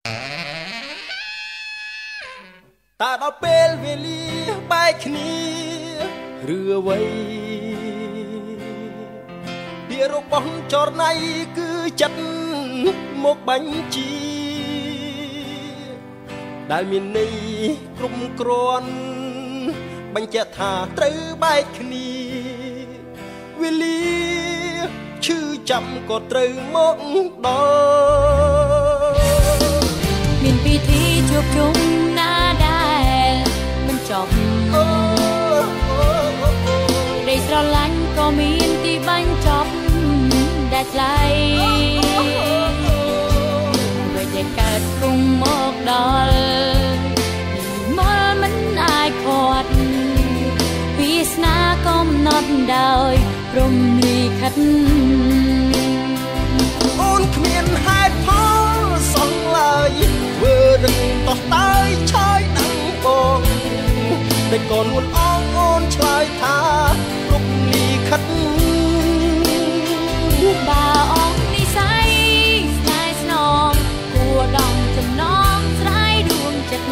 taដល់ពេលវេលាបែកគ្នាឬអ្វីពីរបស់ចរណៃគឺចិត្តមកបញ្ជាដែលមានន័យគ្រប់គ្រាន់បញ្ជាក់ថាត្រូវបែកគ្នាវេលាឈឺចាំក៏ត្រូវមកដល់មានពិធីជួបជុំណាដែលមិនចប់ដីស្រឡាញ់ក៏មានទីបញ្ចប់ដែលថ្លៃពេលតែកើតគុំមកដល់មកមិនអាចផាត់វាសនាកំណត់ដោយព្រំលិខិតអូនគ្មានហេតុផលសោះឡើយធ្វើរឹងតោះតើយឆើយដឹងបងតែក៏នួនអងអូនឆ្លើយថាព្រំលិខិតបើអងនិស័យស្នេហ៍ស្នងគួរដំចំណងស្រ័យដួងចិត្ត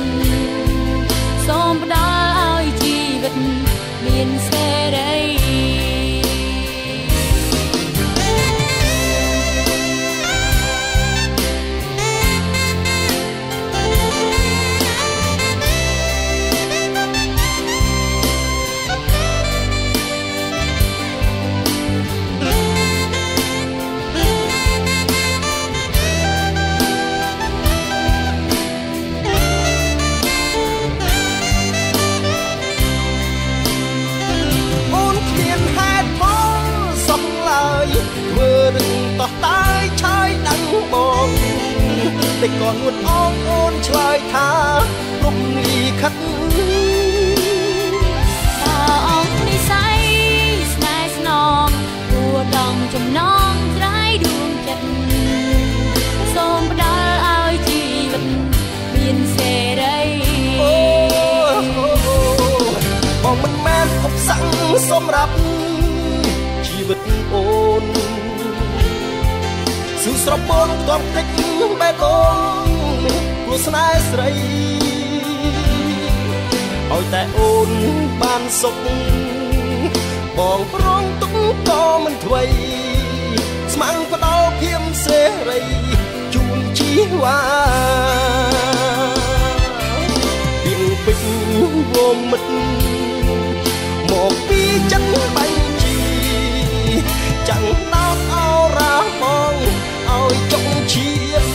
សូមផ្ដល់ឲ្យជីវិតមានសេរីតោះតើយឆើយដឹងបងតែក៏នួនអងអូនឆ្លើយថាព្រំលិខិតបើអងនិស័យស្នេហ៍ស្នងគួរដំចំណងស្រ័យដួងចិត្តសូមផ្ដល់ឲ្យជីវិតមានសេរីបងមិនមែនឧបសគ្គសម្រាប់ជីវិតអូនស៊ូស្រពងតំតិចបែកអូនព្រោះស្នេហ៍ស្រីឲ្យតែអូនបានសុខបងប្រងទុកក៏មិនធ្វេស្មាំងផ្ដល់ភៀមសេរីជូនជីវ៉ាពីងពេញវមិត្តមកពីចិត្តបញ្ជីចាំងដោតអោរាបងឲ្យចុងឈៀត